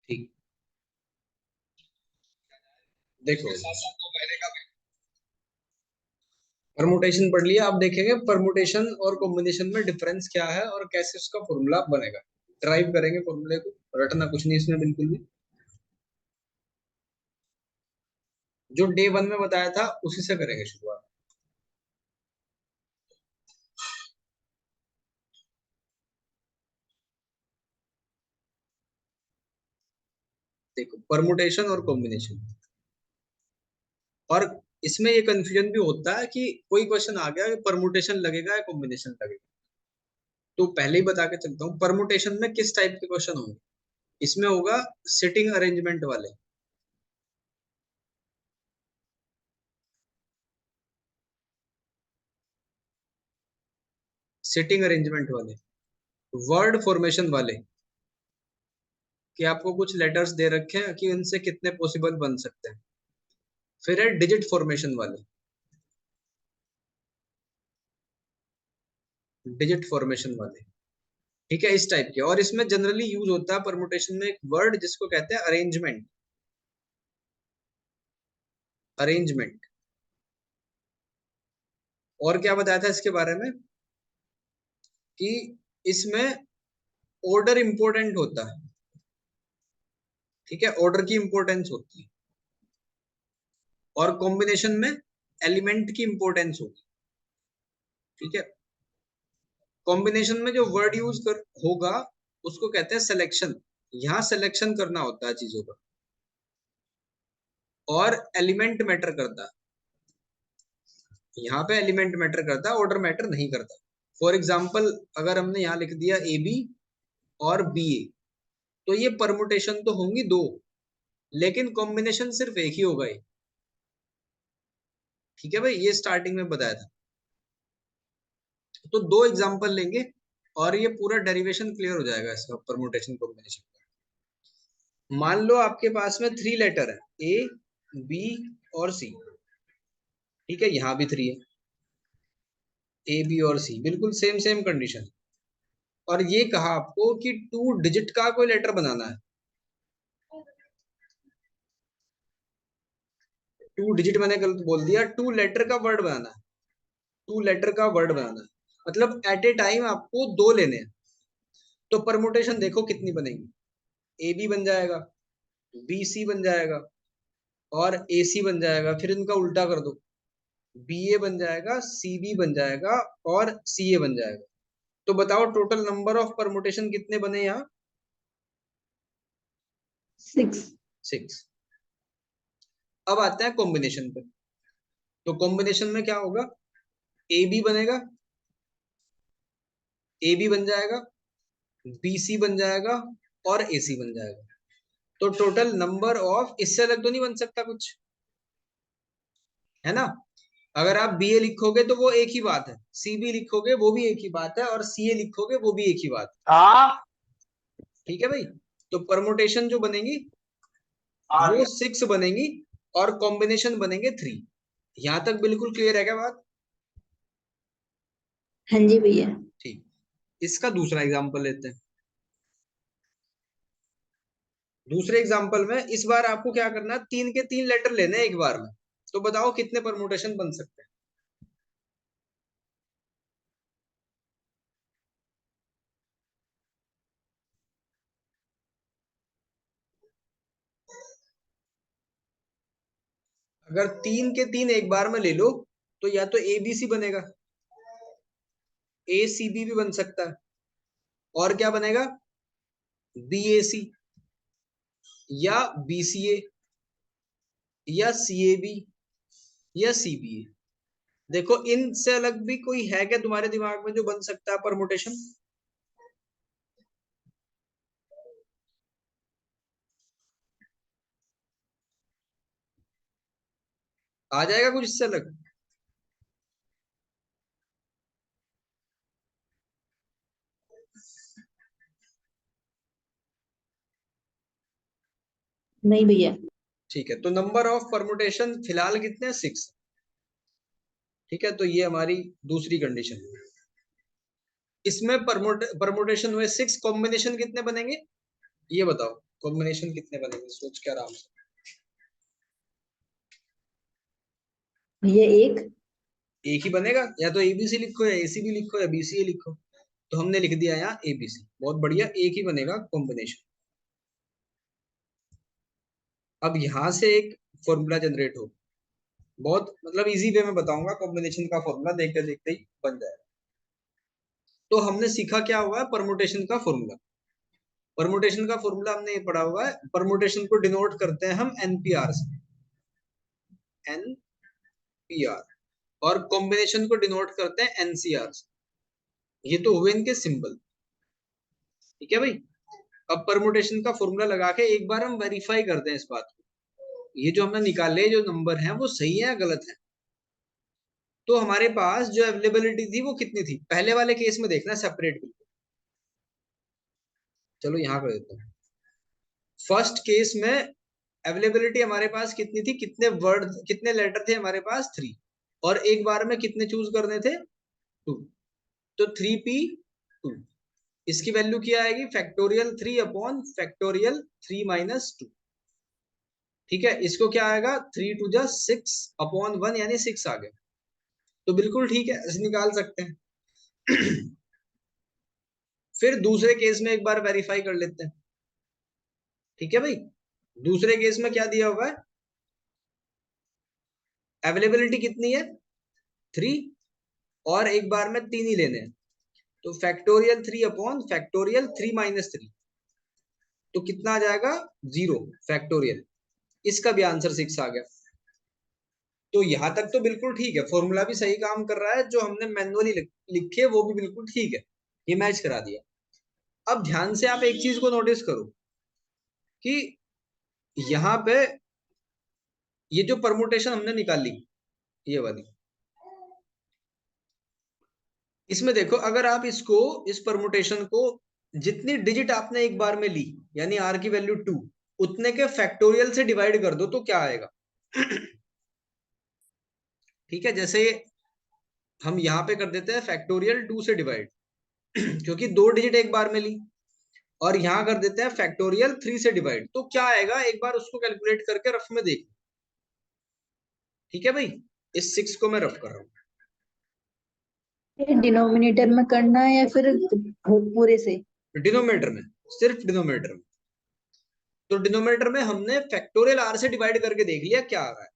ठीक, देखो परमुटेशन पढ़ लिया, अब देखेंगे परमुटेशन और कॉम्बिनेशन में डिफरेंस क्या है और कैसे उसका फॉर्मूला बनेगा। ड्राइव करेंगे फॉर्मूले को, रटना कुछ नहीं इसमें बिल्कुल भी। जो डे 1 में बताया था उसी से करेंगे शुरुआत। देखो परमुटेशन और कॉम्बिनेशन, और इसमें ये कंफ्यूजन भी होता है कि कोई क्वेश्चन आ गया परमुटेशन लगेगा या कॉम्बिनेशन लगेगा। तो पहले ही बता के चलता हूँ परमुटेशन में किस टाइप के क्वेश्चन होंगे। इसमें होगा सिटिंग अरेंजमेंट वाले, सिटिंग अरेंजमेंट वाले, वर्ड फॉर्मेशन वाले, कि आपको कुछ लेटर्स दे रखे हैं कि इनसे कितने पॉसिबल बन सकते हैं। फिर है डिजिट फॉर्मेशन वाले, डिजिट फॉर्मेशन वाले, ठीक है, इस टाइप के। और इसमें जनरली यूज होता है परमुटेशन में एक वर्ड जिसको कहते हैं अरेंजमेंट, अरेंजमेंट। और क्या बताया था इसके बारे में कि इसमें ऑर्डर इंपॉर्टेंट होता है, ठीक है, ऑर्डर की इंपॉर्टेंस होती है। और कॉम्बिनेशन में एलिमेंट की इंपॉर्टेंस होगी, ठीक है। कॉम्बिनेशन में जो वर्ड यूज कर होगा उसको कहते हैं सिलेक्शन, यहाँ सिलेक्शन करना होता है चीजों का। और एलिमेंट मैटर करता है, यहाँ पे एलिमेंट मैटर करता है, ऑर्डर मैटर नहीं करता। फॉर एग्जाम्पल अगर हमने यहाँ लिख दिया ए बी और बी ए, तो ये परमुटेशन तो होंगी दो, लेकिन कॉम्बिनेशन सिर्फ एक ही होगा ये, ठीक है भाई, ये स्टार्टिंग में बताया था। तो दो एग्जाम्पल लेंगे और ये पूरा डेरिवेशन क्लियर हो जाएगा इसका, परमुटेशन कॉम्बिनेशन का। मान लो आपके पास में 3 लेटर है, ए बी और सी, ठीक है, यहाँ भी 3 है, ए बी और सी, बिल्कुल सेम सेम कंडीशन। और ये कहा आपको कि 2 डिजिट का कोई लेटर बनाना है। 2 डिजिट मैंने गलत बोल दिया, 2 लेटर का वर्ड बनाना है, 2 लेटर का वर्ड बनाना है, मतलब एट ए टाइम आपको दो लेने हैं। तो परमुटेशन देखो कितनी बनेगी, ए बी बन जाएगा, बी सी बन जाएगा, और ए सी बन जाएगा, फिर इनका उल्टा कर दो, बी ए बन जाएगा, सी बी बन जाएगा, और सी ए बन जाएगा। तो बताओ टोटल नंबर ऑफ परमुटेशन कितने बने यहाँ? 6। 6। अब आते हैं कॉम्बिनेशन पे। तो कॉम्बिनेशन में क्या होगा, ए बी बनेगा, ए बी बन जाएगा, बी सी बन जाएगा, और ए सी बन जाएगा। तो टोटल नंबर ऑफ, इससे अलग तो नहीं बन सकता कुछ, है ना। अगर आप बी ए लिखोगे तो वो एक ही बात है, सी बी लिखोगे वो भी एक ही बात है, और सी ए लिखोगे वो भी एक ही बात है। ठीक है भाई। तो परमुटेशन जो बनेगी वो 6 बनेंगी, और कॉम्बिनेशन बनेंगे 3। यहां तक बिल्कुल क्लियर है क्या बात? हाँ जी भैया। ठीक, इसका दूसरा एग्जांपल लेते हैं। दूसरे एग्जांपल में इस बार आपको क्या करना है, 3 के 3 लेटर लेने हैं एक बार में। तो बताओ कितने परमुटेशन बन सकते हैं? अगर 3 के 3 एक बार में ले लो तो या तो ए बी सी बनेगा, ए सी बी भी बन सकता है, और क्या बनेगा, बी ए सी, या बी सी ए, या सी ए बी, या सी बी ए। देखो इनसे अलग भी कोई है क्या तुम्हारे दिमाग में जो बन सकता है परमुटेशन? आ जाएगा कुछ इससे अलग? नहीं भैया। ठीक है, तो नंबर ऑफ परमुटेशन फिलहाल कितने हैं, 6। ठीक है, तो ये हमारी दूसरी कंडीशन है। इसमें परमुटेशन हुए 6, कॉम्बिनेशन कितने बनेंगे ये बताओ। कॉम्बिनेशन कितने बनेंगे सोच के आराम से। भैया एक। एक ही बनेगा, या तो एबीसी लिखो या एसी भी लिखो या बीसीए लिखो। तो हमने लिख दिया यहाँ एबीसी, बहुत बढ़िया, एक ही बनेगा कॉम्बिनेशन। अब यहां से एक फॉर्मूला जनरेट हो, बहुत मतलब इजी वे में बताऊंगा, कॉम्बिनेशन का फॉर्मूला देखते देखते ही बन जाएगा। तो हमने सीखा क्या हुआ है, परमुटेशन का फॉर्मूला। परमुटेशन का फॉर्मूला हमने ये पढ़ा हुआ है, परमुटेशन को डिनोट करते हैं हम एनपीआर से, एनपीआर, और कॉम्बिनेशन को डिनोट करते हैं एनसीआर से। ये तो हुए इनके सिंबल, ठीक है भाई। अब परमुटेशन का फॉर्मूला लगा के एक बार हम वेरीफाई करते हैं इस बात को, ये जो हमने निकाले जो नंबर हैं वो सही है या गलत है। तो हमारे पास जो अवेलेबिलिटी थी वो कितनी थी, पहले वाले केस में देखना सेपरेट बिल्कुल। चलो यहां कर देता हूँ। फर्स्ट केस में अवेलेबिलिटी हमारे पास कितनी थी, कितने वर्ड कितने लेटर थे हमारे पास, 3, और एक बार में कितने चूज करने थे, 2। तो 3p2, इसकी वैल्यू क्या आएगी, फैक्टोरियल 3 अपॉन फैक्टोरियल 3 - 2। ठीक है, इसको क्या आएगा, 3 × 2 = 6 अपॉन 1, यानी 6 आ गया। तो बिल्कुल ठीक है, ऐसे निकाल सकते हैं। फिर दूसरे केस में एक बार वेरीफाई कर लेते हैं, ठीक है भाई। दूसरे केस में क्या दिया हुआ है, अवेलेबिलिटी कितनी है, 3, और एक बार में 3 ही लेने हैं। तो फैक्टोरियल 3 अपॉन फैक्टोरियल 3 - 3, तो कितना आ जाएगा, 0 फैक्टोरियल। इसका भी आंसर 6 आ गया। तो यहां तक तो बिल्कुल ठीक है, फॉर्मूला भी सही काम कर रहा है, जो हमने मैनुअली लिखे वो भी बिल्कुल ठीक है, ये मैच करा दिया। अब ध्यान से आप एक चीज को नोटिस करो कि यहाँ पे ये जो परमुटेशन हमने निकाली, ये वाली, इसमें देखो, अगर आप इसको, इस परमुटेशन को, जितनी डिजिट आपने एक बार में ली, यानी आर की वैल्यू 2, उतने के फैक्टोरियल से डिवाइड कर दो तो क्या आएगा। ठीक है, जैसे हम यहाँ पे कर देते हैं फैक्टोरियल 2 से डिवाइड, क्योंकि 2 डिजिट एक बार में ली, और यहां कर देते हैं फैक्टोरियल 3 से डिवाइड, तो क्या आएगा, एक बार उसको कैलकुलेट करके रफ में देख। ठीक है भाई, इस 6 को मैं रफ कर रहा हूँ। ये डिनोमिनेटर में करना है या फिर पूरे से? डिनोमिनेटर में, सिर्फ डिनोमिनेटर में। तो डिनोमिनेटर में हमने फैक्टोरियल आर से डिवाइड करके देख लिया क्या आ रहा है,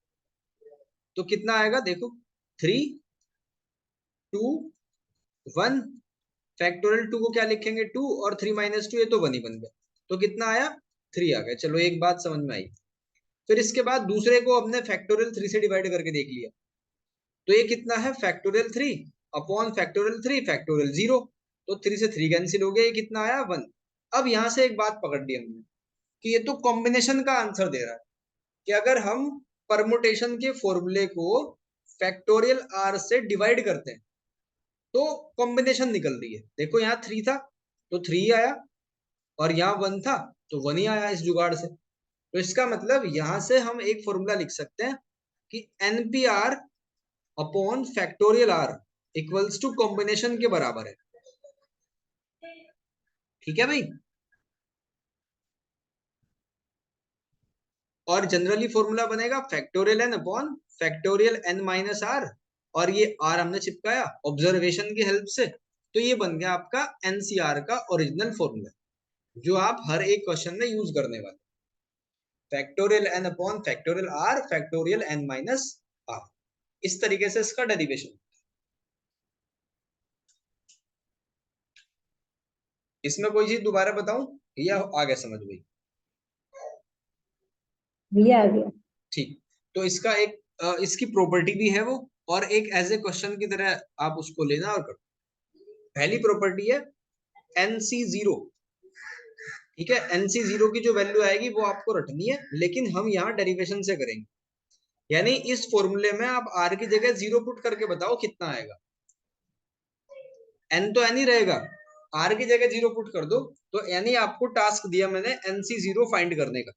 तो कितना आएगा देखो, 3 2 1, फैक्टोरियल 2 को क्या लिखेंगे, 2, और 3 - 2, ये तो 1 ही बन गया। तो कितना आया, 3 आ गया। चलो एक बात समझ में आई। फिर इसके बाद दूसरे को हमने फैक्टोरियल 3 से डिवाइड करके देख लिया, तो ये कितना है, फैक्टोरियल 3 अपॉन फैक्टोरियल 3 फैक्टोरियल 0। तो 3 से 3 कैंसिल हो गया, ये कितना आया, 1। अब यहां से एक बात पकड़ ली हमने कि ये तो कॉम्बिनेशन का आंसर दे रहा है, कि अगर हम परमुटेशन के फॉर्मूले को फैक्टोरियल आर से डिवाइड करते हैं तो कॉम्बिनेशन निकल रही है। देखो यहाँ 3 था तो 3 आया, और यहाँ 1 था तो 1 ही आया इस जुगाड़ से। तो इसका मतलब यहां से हम एक फॉर्मूला लिख सकते हैं कि NPR upon factorial r equals to combination के बराबर है। ठीक है भाई, और जनरली फॉर्मूला बनेगा factorial n upon factorial n minus r, और ये आर हमने चिपकाया ऑब्जर्वेशन की हेल्प से, तो ये बन गया आपका एनसीआर का ओरिजिनल फॉर्मूला, जो आप हर एक क्वेश्चन में यूज करने वाले, factorial n upon factorial r factorial n minus r. इस तरीके से इसका डेरिवेशन। इसमें कोई चीज दोबारा बताऊं या आ गया समझ में? भैया आ गया। ठीक, तो इसका एक इसकी प्रॉपर्टी भी है वो, और एक एज ए क्वेश्चन की तरह आप उसको लेना और करो। पहली प्रॉपर्टी है NC0। ठीक है, NC0 की जो वैल्यू आएगी वो आपको रटनी है, लेकिन हम यहाँ डेरिवेशन से करेंगे। यानी इस फॉर्मूले में आप आर की जगह 0 पुट करके बताओ कितना आएगा। एन तो एन ही रहेगा, आर की जगह 0 पुट कर दो, तो यानी आपको टास्क दिया मैंने NC0 फाइंड करने का।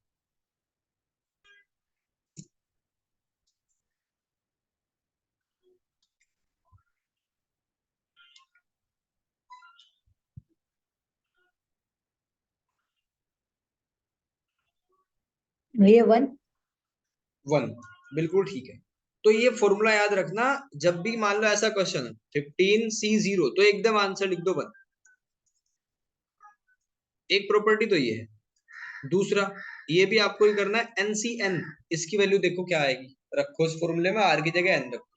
भैया 1। 1, बिल्कुल ठीक है। तो ये फॉर्मूला याद रखना, जब भी मान लो ऐसा क्वेश्चन है 15C0 तो एकदम आंसर लिख दो 1। एक प्रॉपर्टी तो ये है। दूसरा, ये भी आपको ही करना है, NCN, इसकी वैल्यू देखो क्या आएगी, रखो इस फॉर्मूले में R की जगह N रखो।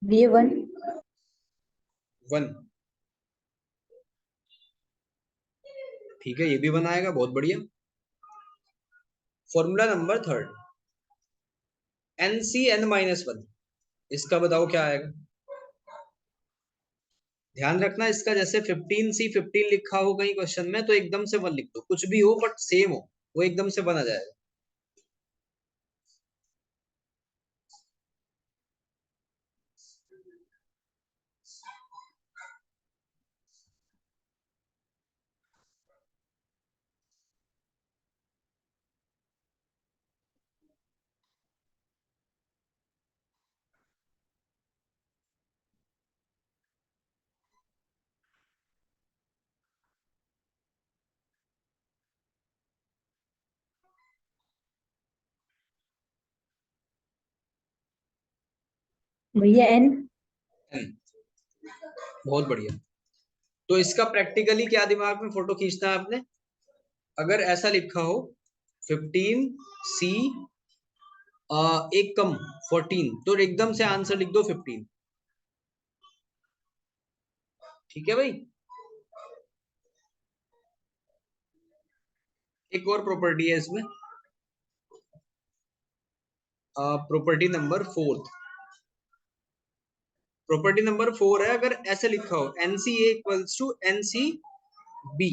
भैया 1। 1, ठीक है, ये भी बनाएगा, बहुत बढ़िया। फॉर्मूला नंबर थर्ड, NCN-1, इसका बताओ क्या आएगा। ध्यान रखना इसका, जैसे 15C15 लिखा हो कहीं क्वेश्चन में तो एकदम से 1 लिख दो, कुछ भी हो बट सेम हो, वो एकदम से बना जाएगा। भैया N। N, बहुत बढ़िया। तो इसका प्रैक्टिकली क्या दिमाग में फोटो खींचना है आपने, अगर ऐसा लिखा हो 15C एक कम 14 तो एकदम से आंसर लिख दो 15। ठीक है भाई। एक और प्रॉपर्टी है इसमें, प्रॉपर्टी नंबर 4। प्रॉपर्टी नंबर 4 है, अगर ऐसे लिखा हो NCA इक्वल्स टू NCB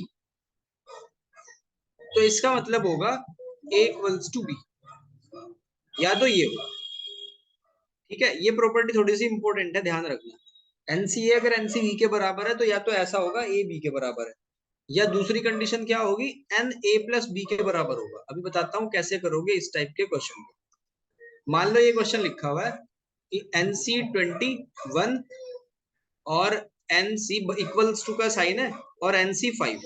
तो इसका मतलब होगा A इक्वल्स टू B, या तो ये होगा। ठीक है, ये प्रॉपर्टी थोड़ी सी इंपॉर्टेंट है, ध्यान रखना। NCA अगर NCB के बराबर है तो या तो ऐसा होगा A B के बराबर है, या दूसरी कंडीशन क्या होगी, NA प्लस B के बराबर होगा। अभी बताता हूं कैसे करोगे इस टाइप के क्वेश्चन को। मान लो ये क्वेश्चन लिखा हुआ है कि NC21 और NC इक्वल्स टू का साइन है और NC5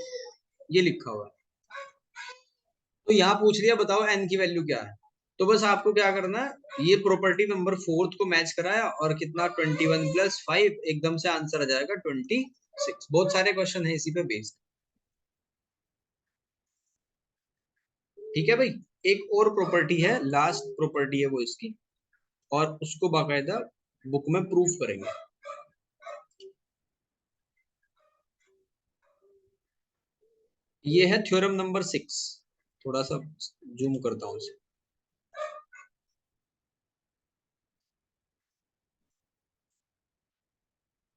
ये लिखा हुआ है। तो यहाँ पूछ लिया बताओ N की वैल्यू क्या है, तो बस आपको क्या करना है, ये प्रॉपर्टी नंबर 4 को मैच कराया और कितना 21 प्लस 5, एकदम से आंसर आ जाएगा 26। बहुत सारे क्वेश्चन है इसी पे बेस्ड। ठीक है भाई। एक और प्रॉपर्टी है, लास्ट प्रॉपर्टी है वो इसकी, और उसको बाकायदा बुक में प्रूफ करेंगे। ये है थ्योरम नंबर 6। थोड़ा सा जूम करता हूं इसे,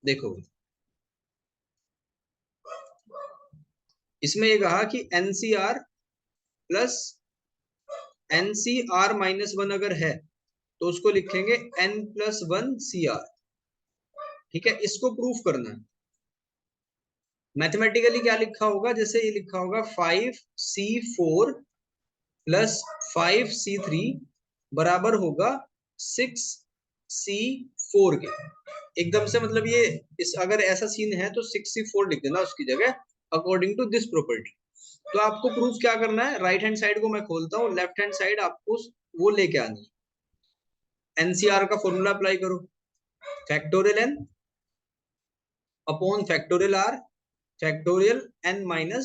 देखो। इसमें ये कहा कि NCR प्लस NCR-1 अगर है तो उसको लिखेंगे N+1 CR। ठीक है, इसको प्रूफ करना है। मैथमेटिकली क्या लिखा होगा, जैसे ये लिखा होगा 5C4 प्लस 5C3 बराबर होगा 6C4 के। एकदम से मतलब ये, इस अगर ऐसा सीन है तो 6C4 लिख देना उसकी जगह, अकॉर्डिंग टू दिस प्रॉपर्टी। तो आपको प्रूफ क्या करना है, राइट हैंड साइड को मैं खोलता हूँ, लेफ्ट हैंड साइड आपको वो लेके आनी है। NCR का फॉर्मूला अप्लाई करो, factorial N upon factorial R factorial N-R।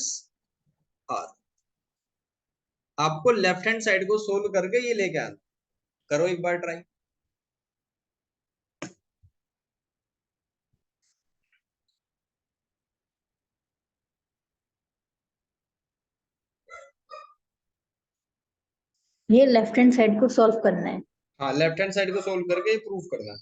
आपको लेफ्ट हैंड साइड को सोल्व करके ये लेके आना, करो एक बार ट्राई। ये लेफ्ट हैंड साइड को सॉल्व करना है। हाँ, लेफ्ट हैंड साइड को सोल्व करके प्रूफ करना है।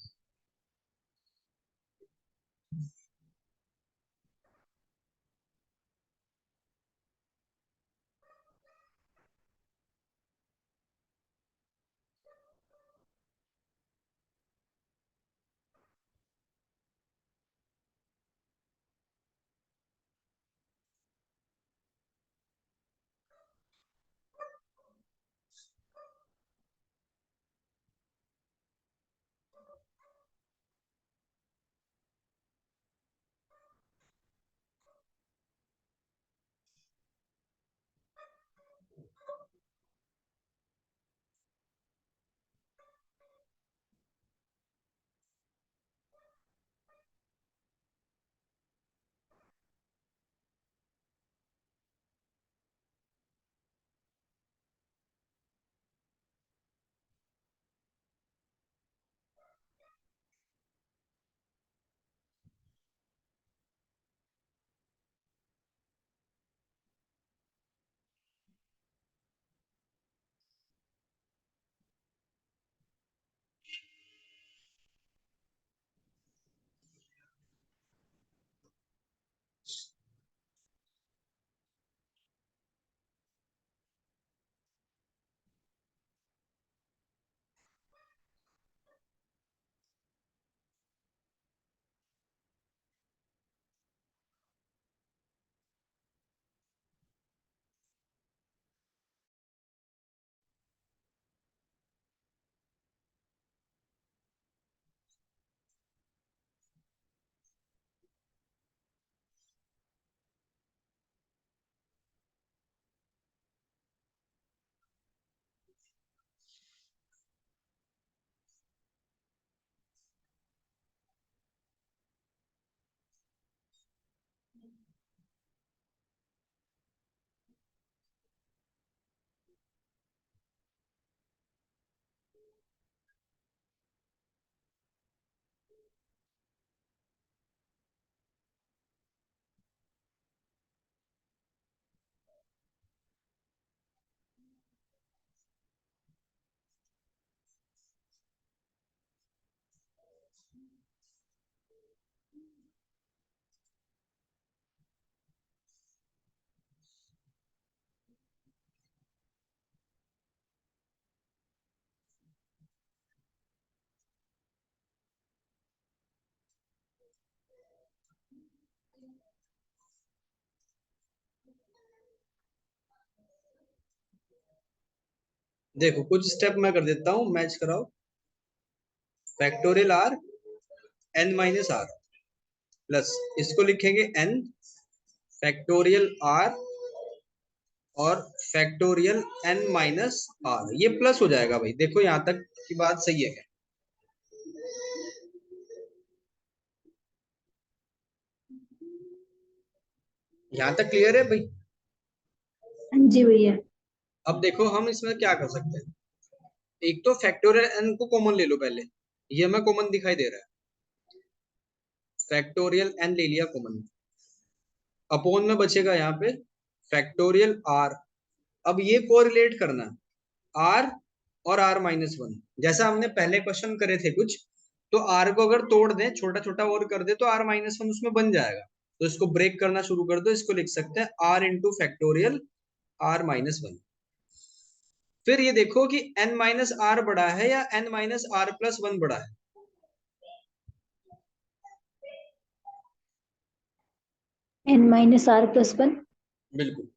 देखो कुछ स्टेप मैं कर देता हूं, मैच कराओ। Factorial r n minus r plus, इसको लिखेंगे एन फैक्टोरियल आर और फैक्टोरियल एन माइनस आर, ये प्लस हो जाएगा भाई। देखो यहां तक की बात सही है क्या? यहां तक क्लियर है भाई? हाँ जी भैया। अब देखो हम इसमें क्या कर सकते हैं। एक तो फैक्टोरियल एन को कॉमन ले लो पहले, ये हमें कॉमन दिखाई दे रहा है। फैक्टोरियल एन ले लिया कॉमन, अपोन में बचेगा यहाँ पे फैक्टोरियल आर। अब ये कोरिलेट करना आर और आर माइनस वन, जैसा हमने पहले क्वेश्चन करे थे कुछ। तो आर को अगर तोड़ दें, छोटा छोटा और कर दे, तो आर माइनस वन उसमें बन जाएगा। तो इसको ब्रेक करना शुरू कर दो, इसको लिख सकते हैं r into factorial r minus one. फिर ये देखो कि एन माइनस आर बड़ा है या n minus r plus one बड़ा है। N minus r plus one. बिल्कुल।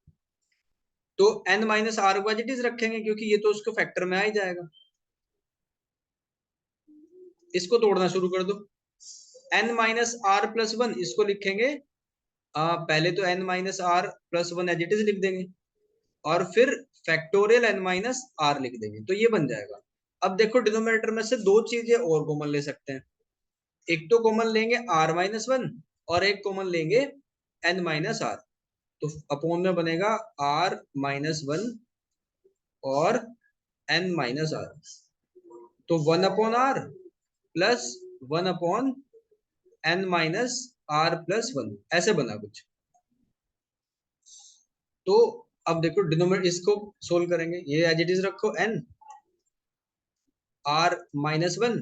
तो एन माइनस आर को एज इट इज रखेंगे, क्योंकि ये तो उसको फैक्टर में आ ही जाएगा। इसको तोड़ना शुरू कर दो। N minus r plus one, इसको लिखेंगे पहले तो n minus r plus one as it is लिख देंगे, और फिर फैक्टोरियल एन माइनस आर लिख देंगे, तो ये बन जाएगा। अब देखो डिनोमिनेटर में से दो चीजें और कॉमन ले सकते हैं। एक तो कॉमन लेंगे आर माइनस वन, और एक कॉमन लेंगे एन माइनस आर। तो अपोन में बनेगा आर माइनस वन और एन माइनस आर। तो one upon r plus one upon n minus r plus one, ऐसे बना कुछ। तो अब देखो डिनोमिनेटर इसको सोल्व करेंगे, ये एज इट इज रखो n r minus one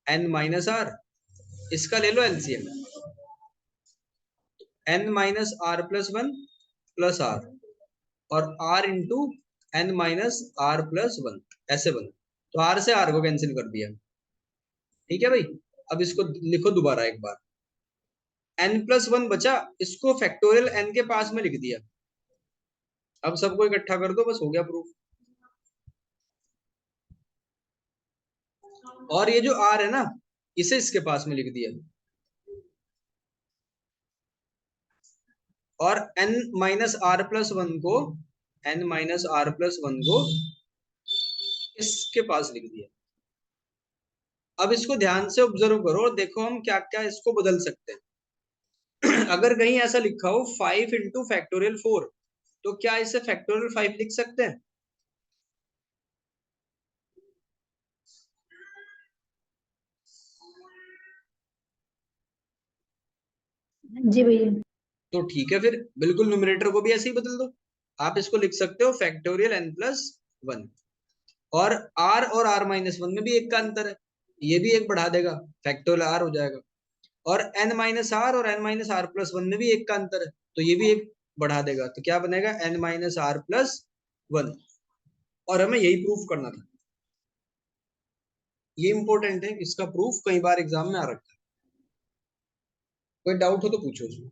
n minus r, इसका ले लो LCM, n minus r plus one plus r, और r into n minus r plus one, ऐसे बना। तो आर से आर को कैंसिल कर दिया। ठीक है भाई। अब इसको लिखो दोबारा एक बार, एन प्लस वन बचा, इसको फैक्टोरियल एन के पास में लिख दिया। अब सबको इकट्ठा कर दो, बस हो गया प्रूफ। और ये जो आर है ना, इसे इसके पास में लिख दिया, और n minus r plus one को, n minus r plus one को इसके पास लिख दिया। अब इसको ध्यान से ऑब्जर्व करो और देखो हम क्या क्या इसको बदल सकते हैं। अगर कहीं ऐसा लिखा हो फाइव इंटू फैक्टोरियल फोर, तो क्या इसे फैक्टोरियल फाइव लिख सकते हैं? हाँ जी भैया। तो ठीक है, फिर बिल्कुल न्यूमरेटर को भी ऐसे ही बदल दो। आप इसको लिख सकते हो फैक्टोरियल एन प्लस वन। और आर माइनस वन में भी एक का अंतर है, ये भी एक बढ़ा देगा, फैक्टोरियल आर हो जाएगा। और एन माइनस आर और n minus r plus one में भी एक का अंतर है, तो ये भी एक बढ़ा देगा, तो क्या बनेगा n minus r plus one. और हमें यही प्रूफ करना था। ये इंपॉर्टेंट है, इसका प्रूफ कई बार एग्जाम में आ रखा है। कोई डाउट हो तो पूछो उसमें।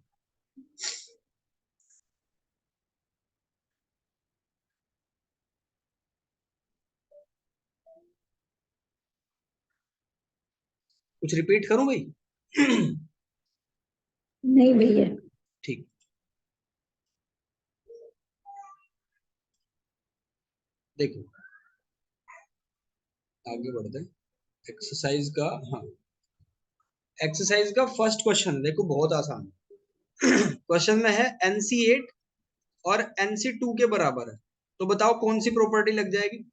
कुछ रिपीट करूं भाई? नहीं भैया। ठीक। देखो आगे बढ़ते हैं एक्सरसाइज का। हाँ, एक्सरसाइज का फर्स्ट क्वेश्चन देखो, बहुत आसान है। क्वेश्चन में है एनसी एट और एनसी टू के बराबर है, तो बताओ कौन सी प्रॉपर्टी लग जाएगी?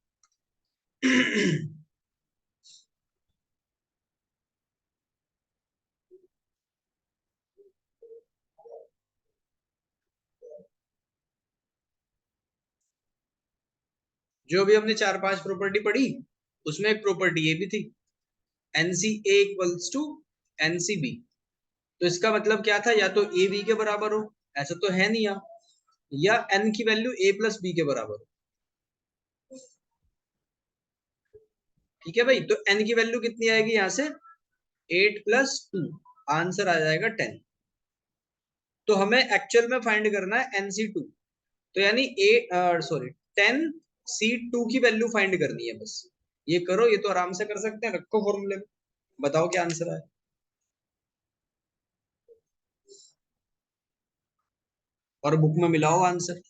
जो भी हमने चार पांच प्रॉपर्टी पढ़ी, उसमें एक प्रॉपर्टी ये भी थी, NC a equals to NC b. तो इसका मतलब क्या था, या तो ए बी के बराबर हो, ऐसा तो है नहीं यहाँ, या एन की वैल्यू ए प्लस बी के बराबर हो। ठीक है भाई, तो एन की वैल्यू कितनी आएगी यहाँ से, एट प्लस टू, आंसर आ जाएगा टेन। तो हमें एक्चुअल में फाइंड करना है एनसी टू, तो यानी ए सॉरी टेन C2 की वैल्यू फाइंड करनी है बस। ये करो, ये तो आराम से कर सकते हैं, रखो फॉर्मूले में, बताओ क्या आंसर है। और बुक में मिलाओ आंसर।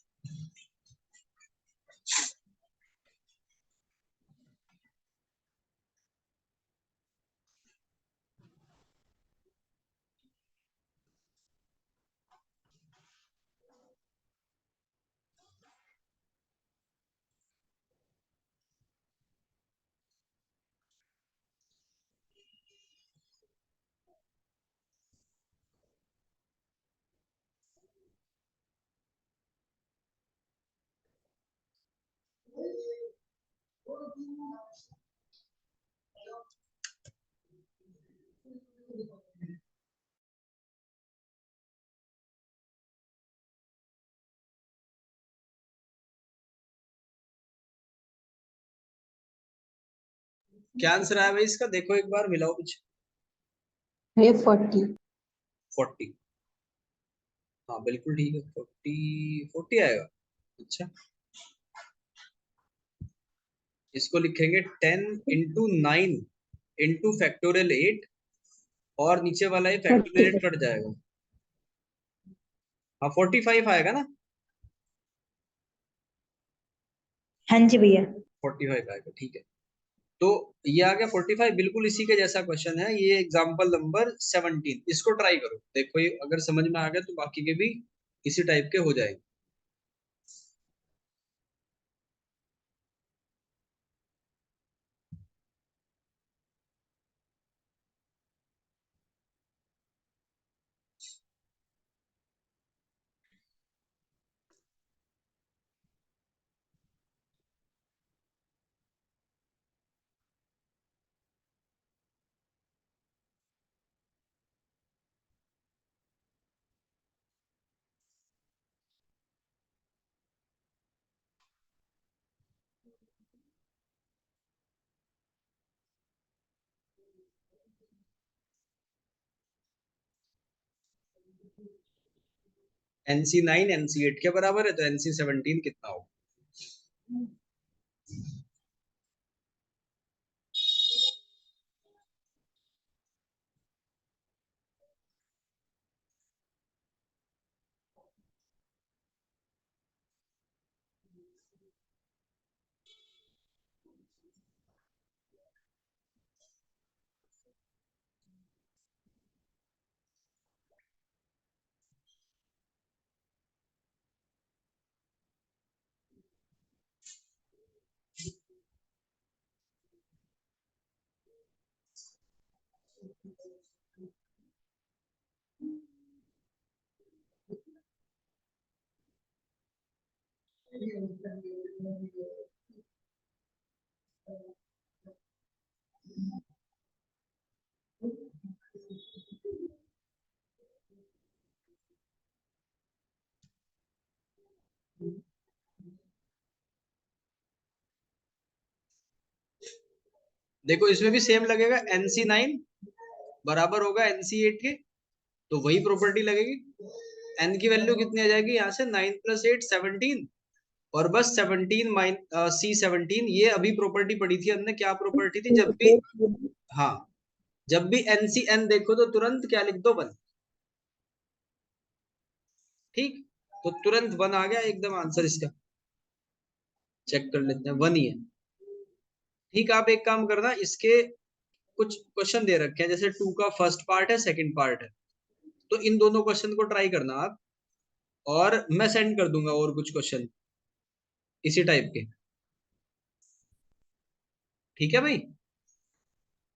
क्या आंसर आया भाई इसका, देखो एक बार मिलाओ कुछ। ये 40। 40। हाँ बिल्कुल ठीक है, 40 आएगा। अच्छा, इसको लिखेंगे 10 × 9 × फैक्टोरियल 8, और नीचे वाला ये फैक्टोरियल 8 45। कट जाएगा। हाँ 45 आएगा ना। हाँ जी भैया। 45 आएगा, ठीक है। तो ये आ गया 45, बिल्कुल इसी के जैसा क्वेश्चन है ये, एग्जाम्पल नंबर 17। इसको ट्राई करो, देखो ये अगर समझ में आ गया तो बाकी के भी इसी टाइप के हो जाएंगे। NC9 NC8 के बराबर है, तो NC17 कितना होगा। देखो इसमें भी सेम लगेगा, NC9 बराबर होगा NC8 के, तो वही प्रॉपर्टी लगेगी। n की वैल्यू कितनी आ जाएगी यहाँ से, 9 + 8 17, और बस 17 C17, ये अभी प्रॉपर्टी पड़ी थी हमने, क्या प्रॉपर्टी थी, जब भी, हाँ, जब भी NCN देखो तो तुरंत क्या लिख दो, 1। ठीक, तो तुरंत 1 आ गया एकदम आंसर इसका। चेक कर लेते हैं, 1 ही है। ठीक, आप एक काम करना, इसके कुछ क्वेश्चन दे रखे हैं, जैसे 2 का फर्स्ट पार्ट है, सेकंड पार्ट है, तो इन दोनों क्वेश्चन को ट्राई करना आप, और मैं सेंड कर दूंगा और कुछ क्वेश्चन इसी टाइप के। ठीक है भाई,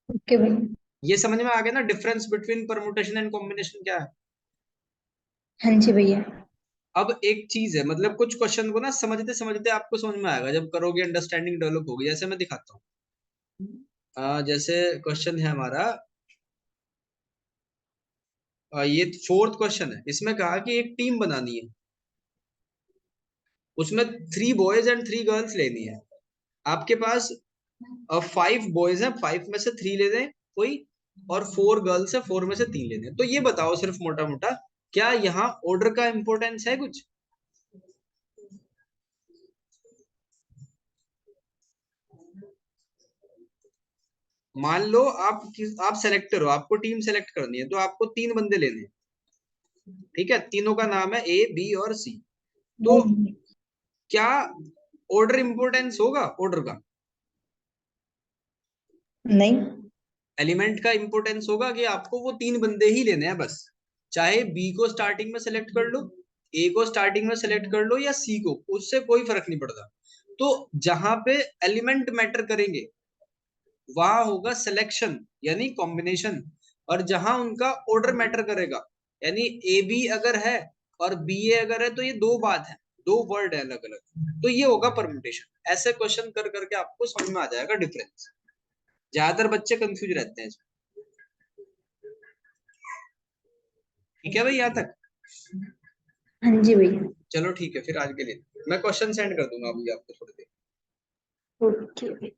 ओके भैया। ये समझ में आ गया ना difference between permutation and combination क्या है। हाँ जी भैया। अब एक चीज है, मतलब कुछ क्वेश्चन को ना समझते समझते आपको समझ में आएगा, जब करोगे अंडरस्टैंडिंग डेवलप होगी। जैसे मैं दिखाता हूँ, जैसे क्वेश्चन है हमारा, ये 4th क्वेश्चन है, इसमें कहा कि एक टीम बनानी है, उसमें 3 बॉयज एंड 3 गर्ल्स लेनी है। आपके पास 5 बॉयज हैं, 5 में से 3 ले दें कोई, और 4 गर्ल्स है, 4 में से 3 ले दें। तो ये बताओ सिर्फ मोटा मोटा, क्या यहाँ ऑर्डर का इंपॉर्टेंस है कुछ। मान लो आप सेलेक्टर हो, आपको टीम सेलेक्ट करनी है, तो आपको 3 बंदे लेने हैं, ठीक है, तीनों का नाम है ए बी और सी। तो नहीं क्या ऑर्डर इंपॉर्टेंस होगा ऑर्डर का? नहीं। एलिमेंट का इंपॉर्टेंस होगा कि आपको वो 3 बंदे ही लेने हैं बस, चाहे बी को स्टार्टिंग में सेलेक्ट कर लो, ए को स्टार्टिंग में सेलेक्ट कर लो या सी को, उससे कोई फर्क नहीं पड़ता। तो जहां पे एलिमेंट मैटर करेंगे वहां होगा सिलेक्शन यानी कॉम्बिनेशन, और जहां उनका ऑर्डर मैटर करेगा यानी ए बी अगर है और बी ए अगर है, तो ये दो बात है, दो वर्ड है अलग अलग, तो ये होगा परम्यूटेशन। ऐसे क्वेश्चन कर करके आपको समझ में आ जाएगा डिफरेंस। ज्यादातर बच्चे कंफ्यूज रहते हैं इसमें। ठीक है भाई यहाँ तक? हाँ जी भैया। चलो ठीक है फिर आज के लिए मैं क्वेश्चन सेंड कर दूंगा अभी आपको थोड़ी देर। ओके।